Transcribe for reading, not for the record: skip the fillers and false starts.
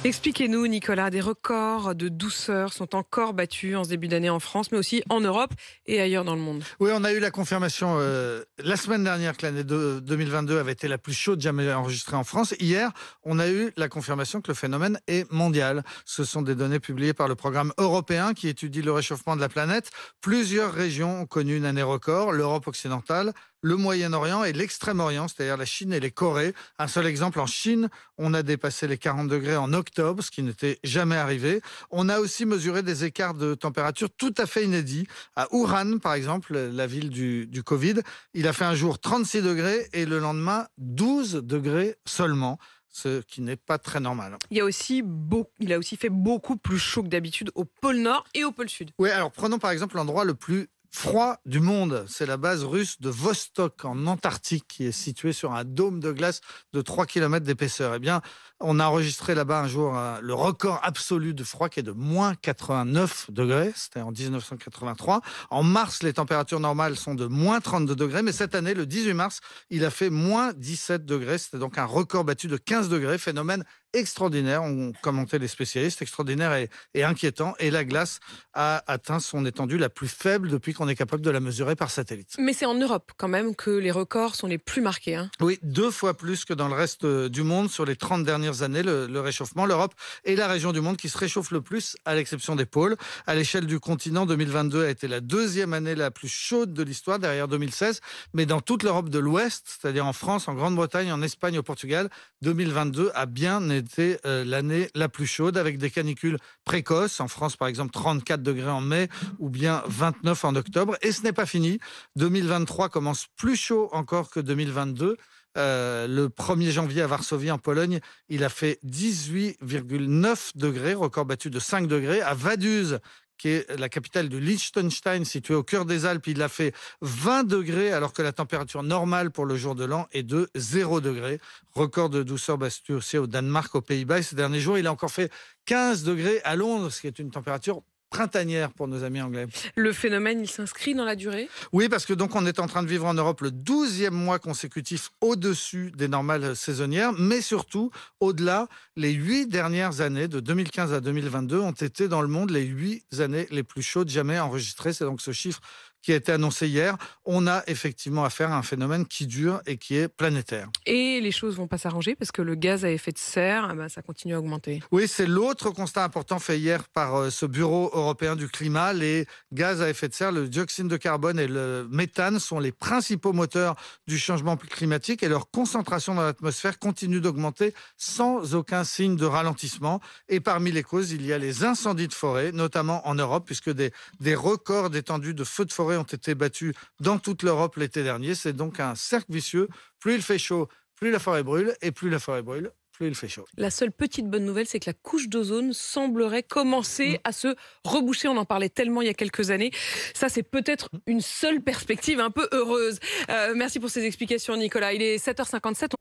Expliquez-nous, Nicolas, des records de douceur sont encore battus en ce début d'année en France, mais aussi en Europe et ailleurs dans le monde. Oui, on a eu la confirmation la semaine dernière que l'année 2022 avait été la plus chaude jamais enregistrée en France. Hier, on a eu la confirmation que le phénomène est mondial. Ce sont des données publiées par le programme européen qui étudie le réchauffement de la planète. Plusieurs régions ont connu une année record, l'Europe occidentale, le Moyen-Orient et l'Extrême-Orient, c'est-à-dire la Chine et les Corées. Un seul exemple, en Chine, on a dépassé les 40 degrés en octobre, ce qui n'était jamais arrivé. On a aussi mesuré des écarts de température tout à fait inédits. À Wuhan, par exemple, la ville du Covid, il a fait un jour 36 degrés et le lendemain 12 degrés seulement, ce qui n'est pas très normal. Il a aussi fait beaucoup plus chaud que d'habitude au pôle Nord et au pôle Sud. Oui, alors prenons par exemple l'endroit le plus froid du monde. C'est la base russe de Vostok en Antarctique qui est située sur un dôme de glace de 3 km d'épaisseur. Eh bien, on a enregistré là-bas un jour le record absolu de froid qui est de moins 89 degrés. C'était en 1983. En mars, les températures normales sont de moins 32 degrés. Mais cette année, le 18 mars, il a fait moins 17 degrés. C'était donc un record battu de 15 degrés. Phénomène extraordinaire, ont commenté les spécialistes, extraordinaire et inquiétant. Et la glace a atteint son étendue la plus faible depuis qu'on est capable de la mesurer par satellite. Mais c'est en Europe quand même que les records sont les plus marqués. Hein. Oui, 2 fois plus que dans le reste du monde sur les 30 dernières années, le réchauffement. L'Europe est la région du monde qui se réchauffe le plus, à l'exception des pôles. À l'échelle du continent, 2022 a été la 2e année la plus chaude de l'histoire, derrière 2016. Mais dans toute l'Europe de l'Ouest, c'est-à-dire en France, en Grande-Bretagne, en Espagne, au Portugal, 2022 a bien été l'année la plus chaude, avec des canicules précoces. En France, par exemple, 34 degrés en mai ou bien 29 en octobre. Et ce n'est pas fini. 2023 commence plus chaud encore que 2022. Le 1er janvier à Varsovie, en Pologne, il a fait 18,9 degrés, record battu de 5 degrés. À Vaduz, qui est la capitale du Liechtenstein, située au cœur des Alpes, il a fait 20 degrés, alors que la température normale pour le jour de l'an est de 0 degrés. Record de douceur battu aussi au Danemark, aux Pays-Bas. Et ces derniers jours, il a encore fait 15 degrés à Londres, ce qui est une température printanière pour nos amis anglais. Le phénomène, il s'inscrit dans la durée ? Oui, parce que donc on est en train de vivre en Europe le 12e mois consécutif au-dessus des normales saisonnières, mais surtout, au-delà, les 8 dernières années, de 2015 à 2022, ont été dans le monde les 8 années les plus chaudes jamais enregistrées. C'est donc ce chiffre qui a été annoncé hier. On a effectivement affaire à un phénomène qui dure et qui est planétaire. Et les choses ne vont pas s'arranger parce que le gaz à effet de serre, ça continue à augmenter. Oui, c'est l'autre constat important fait hier par ce Bureau européen du climat. Les gaz à effet de serre, le dioxyde de carbone et le méthane sont les principaux moteurs du changement climatique et leur concentration dans l'atmosphère continue d'augmenter sans aucun signe de ralentissement. Et parmi les causes, il y a les incendies de forêt, notamment en Europe, puisque des records d'étendue de feux de forêt ont été battus dans toute l'Europe l'été dernier. C'est donc un cercle vicieux. Plus il fait chaud, plus la forêt brûle, et plus la forêt brûle, plus il fait chaud. La seule petite bonne nouvelle, c'est que la couche d'ozone semblerait commencer à se reboucher. On en parlait tellement il y a quelques années. Ça, c'est peut-être une seule perspective un peu heureuse. Merci pour ces explications, Nicolas. Il est 7h57.